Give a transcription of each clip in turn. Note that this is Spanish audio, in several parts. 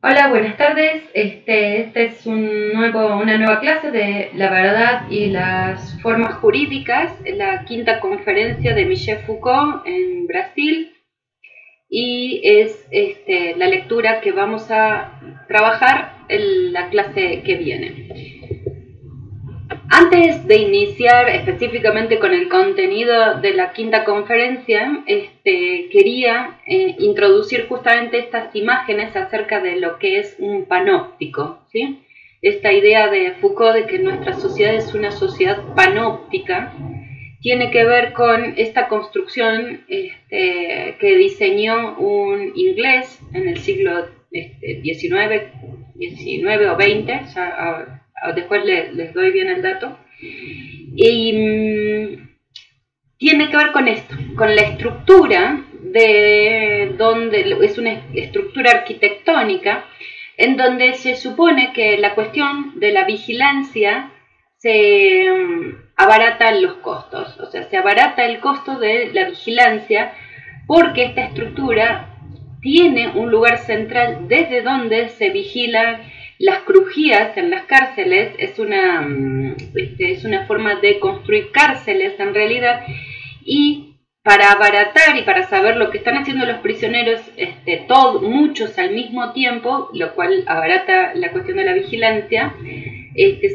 Hola, buenas tardes. Esta es una nueva clase de la verdad y las formas jurídicas, la quinta conferencia de Michel Foucault en Brasil, y es la lectura que vamos a trabajar en la clase que viene. Antes de iniciar específicamente con el contenido de la quinta conferencia, quería introducir justamente estas imágenes acerca de lo que es un panóptico, ¿sí? Esta idea de Foucault de que nuestra sociedad es una sociedad panóptica tiene que ver con esta construcción que diseñó un inglés en el siglo XIX o XX, ya, después les doy bien el dato, y tiene que ver con esto, con la estructura es una estructura arquitectónica en donde se supone que la cuestión de la vigilancia se abarata los costos, o sea, se abarata el costo de la vigilancia porque esta estructura tiene un lugar central desde donde se vigilan las crujías en las cárceles. Es una forma de construir cárceles en realidad, y para abaratar y para saber lo que están haciendo los prisioneros, muchos al mismo tiempo, lo cual abarata la cuestión de la vigilancia,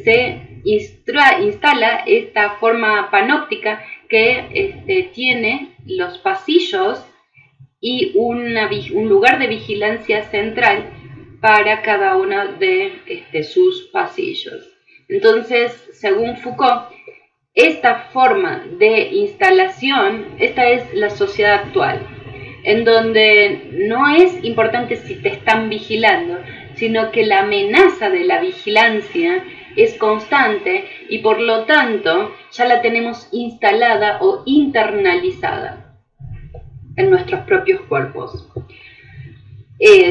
se instala esta forma panóptica que tiene los pasillos y un lugar de vigilancia central para cada uno de sus pasillos. Entonces, según Foucault, esta forma de instalación, esta es la sociedad actual, en donde no es importante si te están vigilando, sino que la amenaza de la vigilancia es constante y por lo tanto ya la tenemos instalada o internalizada en nuestros propios cuerpos.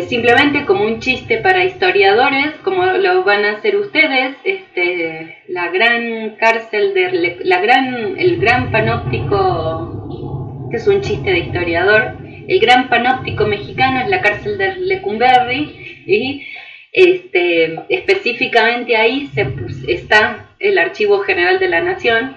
Simplemente como un chiste para historiadores, como lo van a hacer ustedes, la gran cárcel el gran panóptico, que es un chiste de historiador, el gran panóptico mexicano es la cárcel de Lecumberri, y específicamente ahí está el Archivo General de la Nación,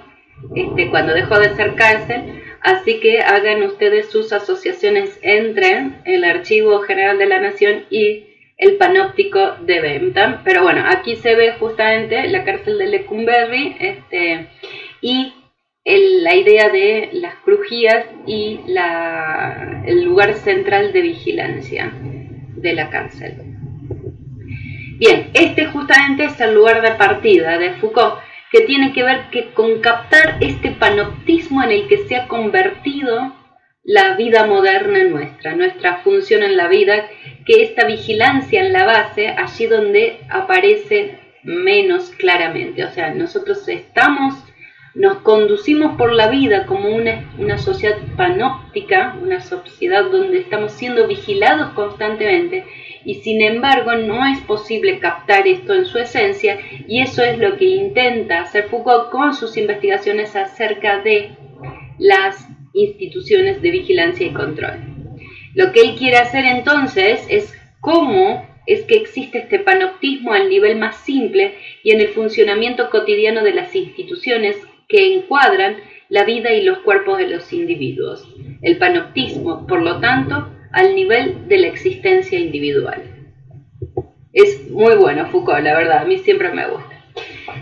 cuando dejó de ser cárcel. Así que hagan ustedes sus asociaciones entre el Archivo General de la Nación y el Panóptico de Bentham. Pero bueno, aquí se ve justamente la cárcel de Lecumberri y la idea de las crujías y el lugar central de vigilancia de la cárcel. Bien, justamente es el lugar de partida de Foucault, que tiene que ver con captar este panoptismo en el que se ha convertido la vida moderna nuestra nos en la vida, que esta vigilancia en la base, allí donde aparece menos claramente. O sea, nosotros nos conducimos por la vida como una sociedad panóptica, una sociedad donde estamos siendo vigilados constantemente, y sin embargo no es posible captar esto en su esencia, y eso es lo que intenta hacer Foucault con sus investigaciones acerca de las instituciones de vigilancia y control. Lo que él quiere hacer entonces es cómo es que existe este panoptismo al nivel más simple y en el funcionamiento cotidiano de las instituciones que encuadran la vida y los cuerpos de los individuos. El panoptismo, por lo tanto, al nivel de la existencia individual. Es muy bueno Foucault, la verdad, a mí siempre me gusta.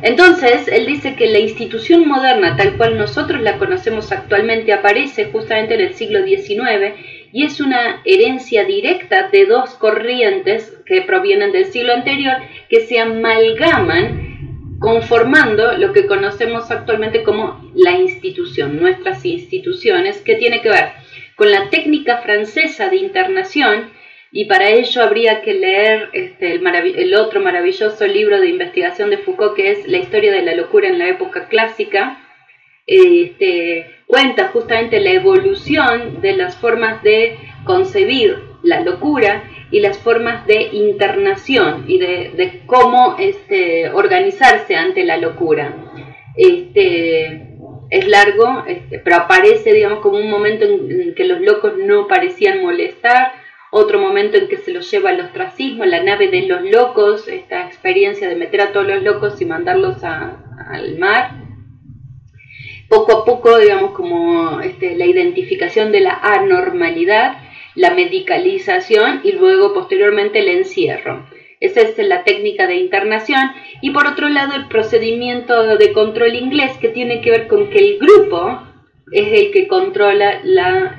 Entonces, él dice que la institución moderna, tal cual nosotros la conocemos actualmente, aparece justamente en el siglo XIX y es una herencia directa de dos corrientes que provienen del siglo anterior, que se amalgaman conformando lo que conocemos actualmente como la institución, nuestras instituciones, que tiene que ver con la técnica francesa de internación, y para ello habría que leer el otro maravilloso libro de investigación de Foucault, que es La historia de la locura en la época clásica. Cuenta justamente la evolución de las formas de concebir la locura y las formas de internación y de cómo organizarse ante la locura. Es largo, pero aparece, digamos, como un momento en que los locos no parecían molestar, otro momento en que se los lleva al ostracismo, la nave de los locos, esta experiencia de meter a todos los locos y mandarlos al mar. Poco a poco, digamos, como la identificación de la anormalidad, la medicalización y luego posteriormente el encierro. Esa es la técnica de internación. Y por otro lado, el procedimiento de control inglés, que tiene que ver con que el grupo es el que controla la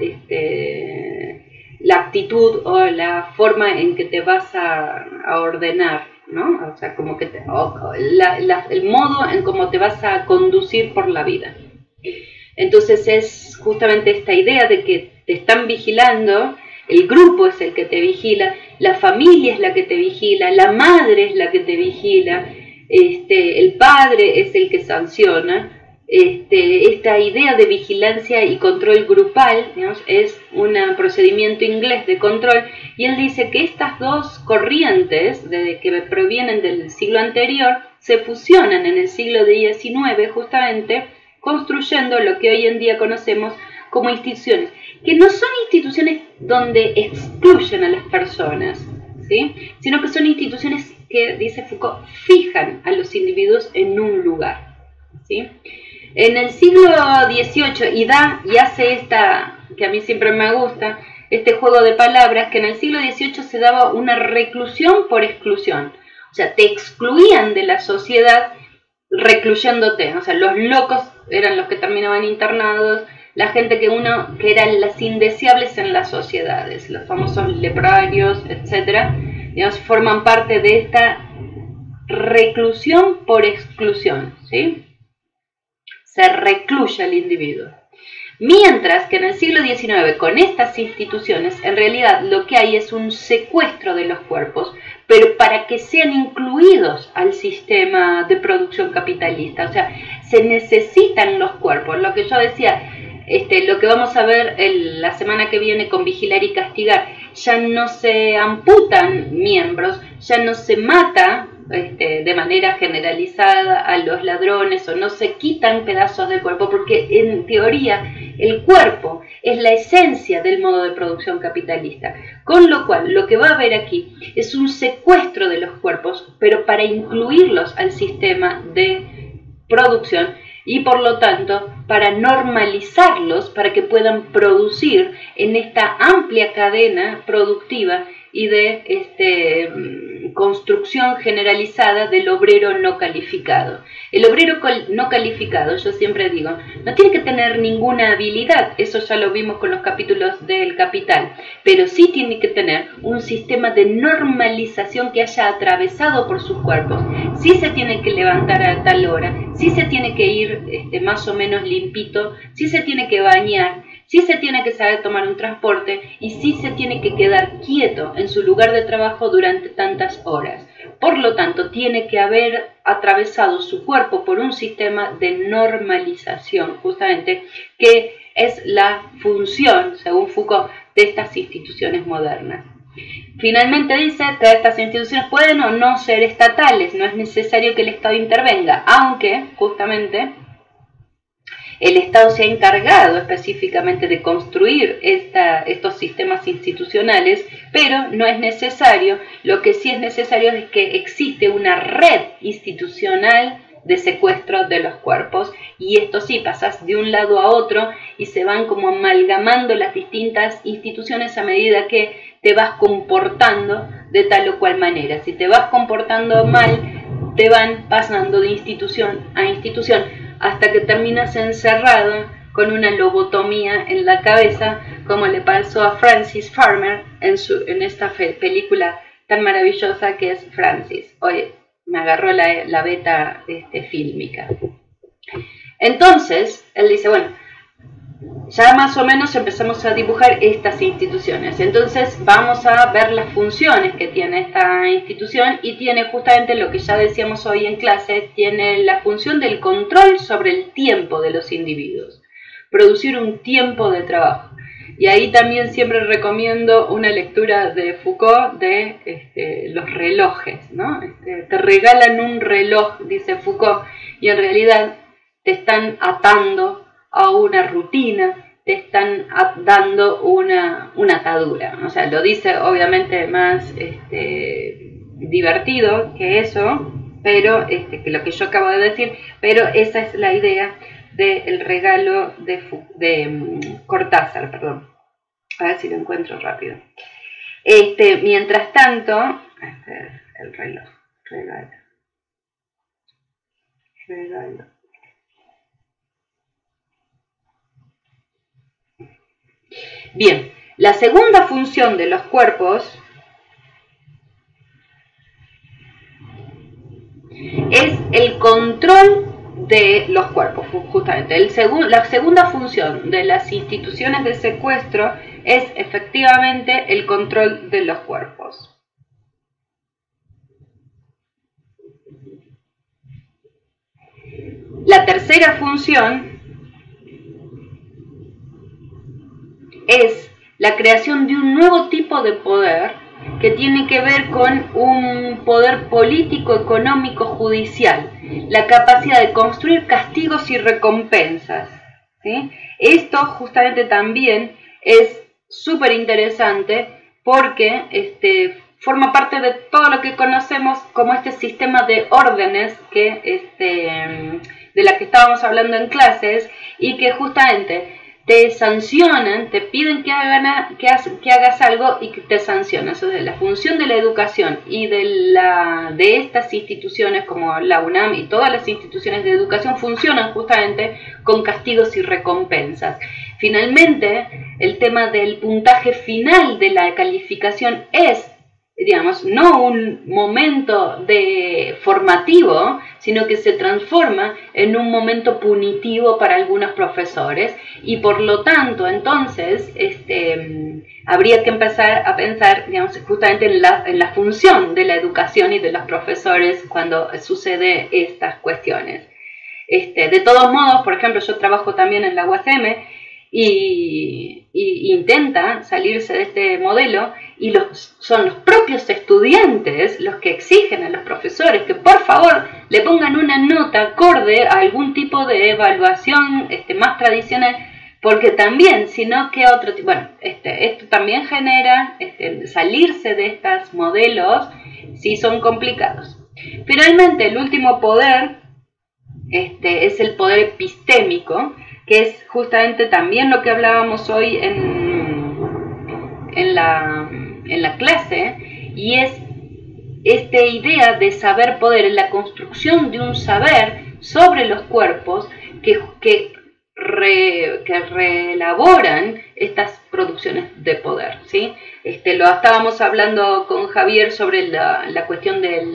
actitud o la forma en que te vas a ordenar, ¿no? O sea, como que el modo en cómo te vas a conducir por la vida. Entonces es justamente esta idea de que te están vigilando, el grupo es el que te vigila, la familia es la que te vigila, la madre es la que te vigila, el padre es el que sanciona. Esta idea de vigilancia y control grupal, digamos, es un procedimiento inglés de control, y él dice que estas dos corrientes que provienen del siglo anterior se fusionan en el siglo XIX justamente construyendo lo que hoy en día conocemos como instituciones, que no son instituciones donde excluyen a las personas, ¿sí? Sino que son instituciones que, dice Foucault, fijan a los individuos en un lugar, ¿sí? En el siglo XVIII, y hace esta, que a mí siempre me gusta, este juego de palabras, que en el siglo XVIII se daba una reclusión por exclusión. O sea, te excluían de la sociedad recluyéndote. O sea, los locos eran los que terminaban internados, la gente que eran las indeseables en las sociedades, los famosos leprarios, etc., digamos, forman parte de esta reclusión por exclusión, ¿sí? Se recluye al individuo. Mientras que en el siglo XIX, con estas instituciones, en realidad lo que hay es un secuestro de los cuerpos, pero para que sean incluidos al sistema de producción capitalista. O sea, se necesitan los cuerpos. Lo que yo decía, lo que vamos a ver la semana que viene con Vigilar y Castigar, ya no se amputan miembros, ya no se mata de manera generalizada a los ladrones, o no se quitan pedazos del cuerpo, porque en teoría el cuerpo es la esencia del modo de producción capitalista. Con lo cual, lo que va a haber aquí es un secuestro de los cuerpos, pero para incluirlos al sistema de producción, y por lo tanto para normalizarlos, para que puedan producir en esta amplia cadena productiva y de construcción generalizada del obrero no calificado. El obrero no calificado, yo siempre digo, no tiene que tener ninguna habilidad, eso ya lo vimos con los capítulos del Capital, pero sí tiene que tener un sistema de normalización que haya atravesado por sus cuerpos. Sí se tiene que levantar a tal hora, sí se tiene que ir más o menos limpito, sí se tiene que bañar, sí se tiene que saber tomar un transporte, y sí se tiene que quedar quieto en su lugar de trabajo durante tantas horas. Por lo tanto, tiene que haber atravesado su cuerpo por un sistema de normalización, justamente, que es la función, según Foucault, de estas instituciones modernas. Finalmente dice que estas instituciones pueden o no ser estatales, no es necesario que el Estado intervenga, aunque justamente el Estado se ha encargado específicamente de construir estos sistemas institucionales, pero no es necesario. Lo que sí es necesario es que existe una red institucional de secuestro de los cuerpos, y esto sí, pasas de un lado a otro y se van como amalgamando las distintas instituciones a medida que te vas comportando de tal o cual manera. Si te vas comportando mal, te van pasando de institución a institución, hasta que terminas encerrado con una lobotomía en la cabeza, como le pasó a Francis Farmer en esta película tan maravillosa que es Francis. Oye, me agarró la beta fílmica. Entonces, él dice, bueno, ya más o menos empezamos a dibujar estas instituciones. Entonces vamos a ver las funciones que tiene esta institución, y tiene justamente lo que ya decíamos hoy en clase, tiene la función del control sobre el tiempo de los individuos, producir un tiempo de trabajo. Y ahí también siempre recomiendo una lectura de Foucault de los relojes, ¿no? Te regalan un reloj, dice Foucault, y en realidad te están atando a una rutina te están dando una atadura. O sea, lo dice obviamente más divertido que eso, pero que lo que yo acabo de decir, pero esa es la idea del regalo de Cortázar, perdón. A ver si lo encuentro rápido. Mientras tanto, el reloj, regalo. Bien, la segunda función de los cuerpos es el control de los cuerpos, justamente. La segunda función de las instituciones de secuestro es efectivamente el control de los cuerpos. La tercera función es la creación de un nuevo tipo de poder que tiene que ver con un poder político, económico, judicial, la capacidad de construir castigos y recompensas, ¿sí? Esto justamente también es súper interesante porque forma parte de todo lo que conocemos como este sistema de órdenes de la que estábamos hablando en clases, y que justamente te sancionan, te piden que hagas algo y que te sancionan. Entonces, la función de la educación y de estas instituciones como la UNAM y todas las instituciones de educación funcionan justamente con castigos y recompensas. Finalmente, el tema del puntaje final de la calificación es, digamos, no un momento formativo, sino que se transforma en un momento punitivo para algunos profesores, y por lo tanto, entonces, habría que empezar a pensar, digamos, justamente en la función de la educación y de los profesores cuando sucede estas cuestiones. De todos modos, por ejemplo, yo trabajo también en la UASM y intenta salirse de este modelo, y son los propios estudiantes los que exigen a los profesores que por favor le pongan una nota acorde a algún tipo de evaluación más tradicional, porque también, si no, ¿qué otro tipo? Bueno, esto también genera salirse de estos modelos, sí son complicados. Finalmente, el último poder es el poder epistémico, que es justamente también lo que hablábamos hoy en la clase, y es esta idea de saber poder, en la construcción de un saber sobre los cuerpos que reelaboran estas producciones de poder, ¿sí? Lo estábamos hablando con Javier sobre la cuestión de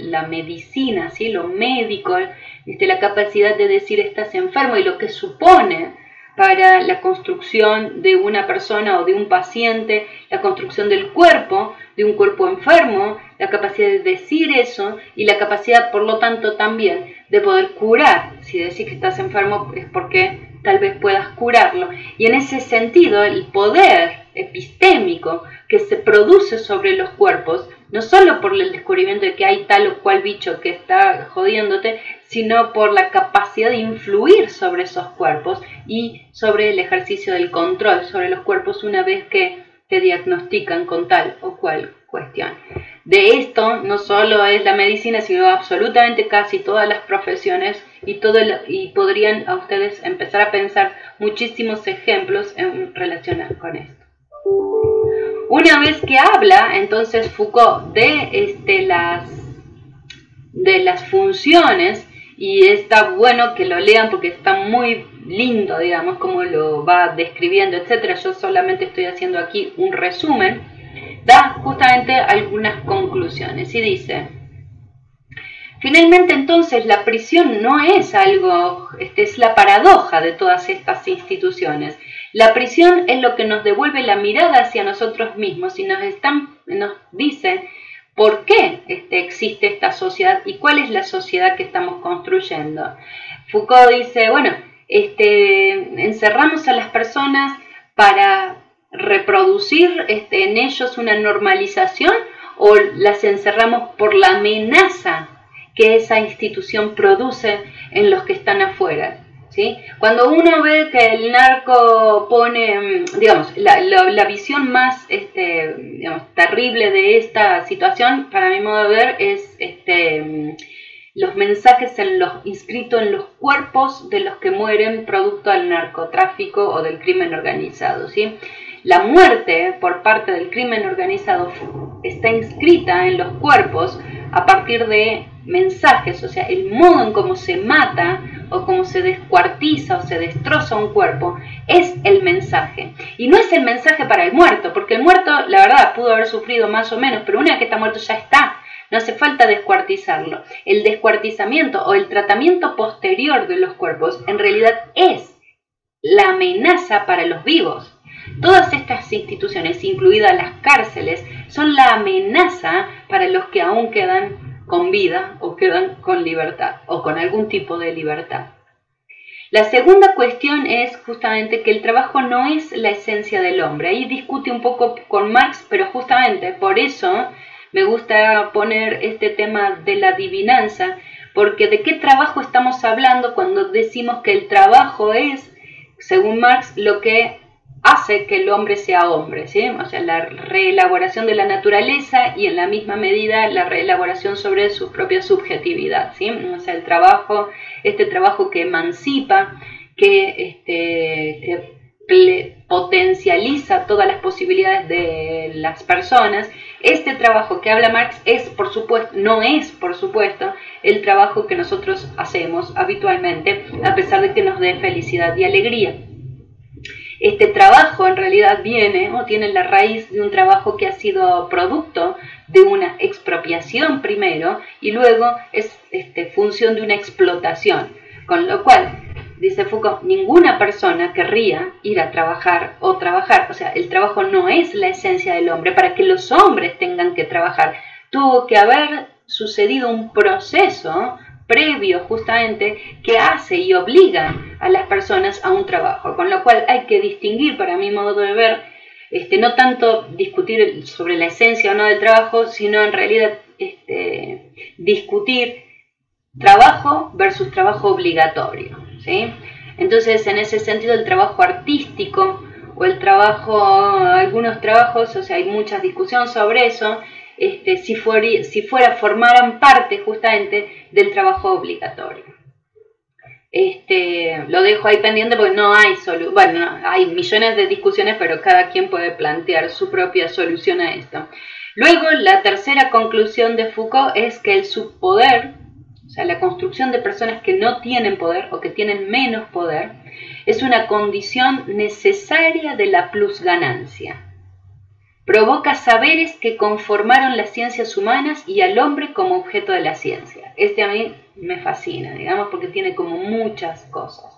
la medicina, ¿sí? Lo médico, la capacidad de decir estás enfermo, y lo que supone para la construcción de una persona o de un paciente, la construcción del cuerpo, de un cuerpo enfermo, la capacidad de decir eso, y la capacidad, por lo tanto, también de poder curar. Si decís que estás enfermo es porque tal vez puedas curarlo. Y en ese sentido, el poder epistémico que se produce sobre los cuerpos, no solo por el descubrimiento de que hay tal o cual bicho que está jodiéndote, sino por la capacidad de influir sobre esos cuerpos y sobre el ejercicio del control sobre los cuerpos una vez que te diagnostican con tal o cual cuestión. De esto no solo es la medicina, sino absolutamente casi todas las profesiones, y podrían a ustedes empezar a pensar muchísimos ejemplos en relación con esto. Una vez que habla entonces Foucault de las funciones, y está bueno que lo lean porque está muy lindo, digamos, cómo lo va describiendo, etcétera. Yo solamente estoy haciendo aquí un resumen. Da justamente algunas conclusiones y dice: finalmente, entonces, la prisión no es algo, es la paradoja de todas estas instituciones. La prisión es lo que nos devuelve la mirada hacia nosotros mismos y nos dice por qué existe esta sociedad y cuál es la sociedad que estamos construyendo. Foucault dice, bueno, encerramos a las personas para reproducir en ellos una normalización, o las encerramos por la amenaza que esa institución produce en los que están afuera. ¿sí? Cuando uno ve que el narco pone, digamos, la visión más digamos, terrible de esta situación, para mi modo de ver, es los mensajes inscritos en los cuerpos de los que mueren producto del narcotráfico o del crimen organizado, ¿sí? La muerte por parte del crimen organizado está inscrita en los cuerpos a partir de mensajes, o sea, el modo en cómo se mata o cómo se descuartiza o se destroza un cuerpo es el mensaje. Y no es el mensaje para el muerto, porque el muerto, la verdad, pudo haber sufrido más o menos, pero una vez que está muerto ya está. No hace falta descuartizarlo. El descuartizamiento o el tratamiento posterior de los cuerpos en realidad es la amenaza para los vivos. Todas estas instituciones, incluidas las cárceles, son la amenaza para los que aún quedan con vida o quedan con libertad o con algún tipo de libertad. La segunda cuestión es justamente que el trabajo no es la esencia del hombre. Ahí discute un poco con Marx, pero justamente por eso me gusta poner este tema de la adivinanza, porque ¿de qué trabajo estamos hablando cuando decimos que el trabajo es, según Marx, lo que hace que el hombre sea hombre, ¿sí? O sea, la reelaboración de la naturaleza y en la misma medida la reelaboración sobre su propia subjetividad, ¿sí? O sea, el trabajo, este trabajo que emancipa, que potencializa todas las posibilidades de las personas. Este trabajo que habla Marx es, por supuesto, no es, por supuesto, el trabajo que nosotros hacemos habitualmente, a pesar de que nos dé felicidad y alegría. Este trabajo en realidad viene o tiene la raíz de un trabajo que ha sido producto de una expropiación primero y luego es función de una explotación, con lo cual, dice Foucault, ninguna persona querría ir a trabajar o trabajar. O sea, el trabajo no es la esencia del hombre. Para que los hombres tengan que trabajar, tuvo que haber sucedido un proceso previo justamente que hace y obliga a las personas a un trabajo. Con lo cual hay que distinguir, para mi modo de ver, no tanto discutir sobre la esencia o no del trabajo, sino en realidad discutir trabajo versus trabajo obligatorio, ¿sí? Entonces, en ese sentido, el trabajo artístico o el trabajo, algunos trabajos, o sea, hay mucha discusión sobre eso, si formaran parte justamente del trabajo obligatorio. Lo dejo ahí pendiente porque no hay solución. Bueno, no, hay millones de discusiones, pero cada quien puede plantear su propia solución a esto. Luego, la tercera conclusión de Foucault es que el subpoder, o sea, la construcción de personas que no tienen poder o que tienen menos poder, es una condición necesaria de la plusganancia. Provoca saberes que conformaron las ciencias humanas y al hombre como objeto de la ciencia. A mí me fascina, digamos, porque tiene como muchas cosas.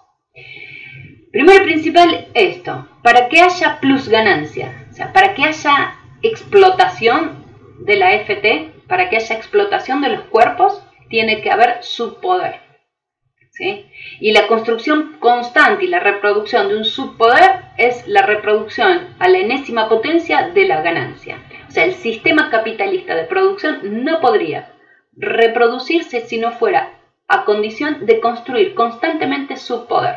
Primero y principal, esto, para que haya plusganancia, o sea, para que haya explotación de la FT, para que haya explotación de los cuerpos, tiene que haber subpoder, ¿sí? Y la construcción constante y la reproducción de un subpoder es la reproducción a la enésima potencia de la ganancia. O sea, el sistema capitalista de producción no podría reproducirse si no fuera a condición de construir constantemente subpoder.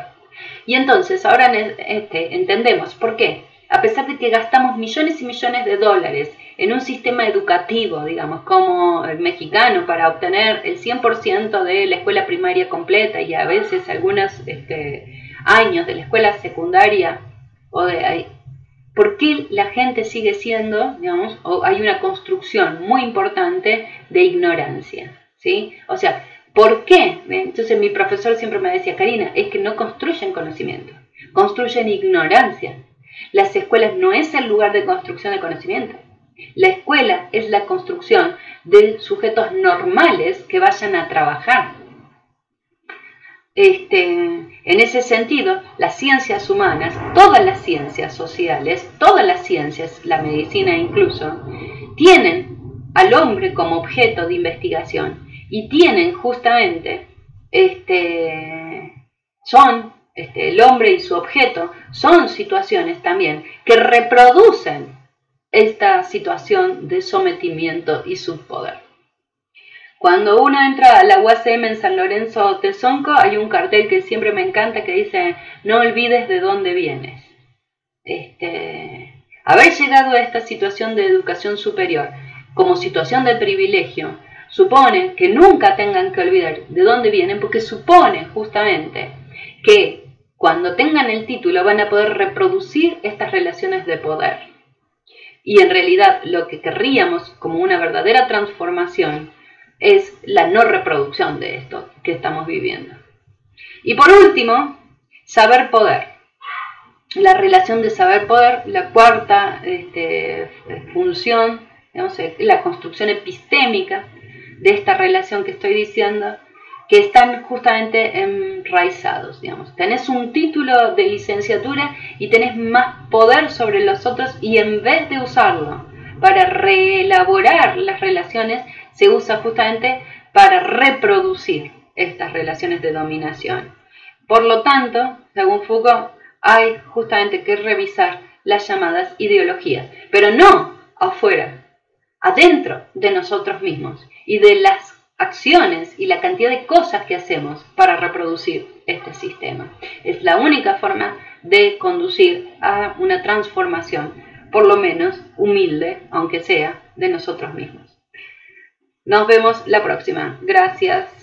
Y entonces ahora entendemos por qué, a pesar de que gastamos millones y millones de dólares en un sistema educativo, digamos, como el mexicano, para obtener el 100% de la escuela primaria completa y a veces algunos años de la escuela secundaria, ¿por qué la gente sigue siendo, digamos, o hay una construcción muy importante de ignorancia, ¿sí? O sea, ¿por qué? Entonces mi profesor siempre me decía, Karina, es que no construyen conocimiento, construyen ignorancia. Las escuelas no es el lugar de construcción de conocimiento. La escuela es la construcción de sujetos normales que vayan a trabajar. En ese sentido, las ciencias humanas, todas las ciencias sociales, todas las ciencias, la medicina incluso, tienen al hombre como objeto de investigación y tienen justamente, el hombre y su objeto son situaciones también que reproducen esta situación de sometimiento y subpoder. Cuando uno entra a la UACM en San Lorenzo Tezonco, hay un cartel que siempre me encanta que dice: no olvides de dónde vienes. Haber llegado a esta situación de educación superior como situación de privilegio supone que nunca tengan que olvidar de dónde vienen, porque supone justamente que cuando tengan el título van a poder reproducir estas relaciones de poder. Y en realidad lo que querríamos como una verdadera transformación es la no reproducción de esto que estamos viviendo. Y por último, saber poder. La relación de saber-poder, la cuarta función, digamos, la construcción epistémica de esta relación que estoy diciendo, que están justamente enraizados, digamos. Tenés un título de licenciatura y tenés más poder sobre los otros, y en vez de usarlo para reelaborar las relaciones, se usa justamente para reproducir estas relaciones de dominación. Por lo tanto, según Foucault, hay justamente que revisar las llamadas ideologías, pero no afuera, adentro de nosotros mismos y de las acciones y la cantidad de cosas que hacemos para reproducir este sistema. Es la única forma de conducir a una transformación, por lo menos humilde, aunque sea, de nosotros mismos. Nos vemos la próxima. Gracias.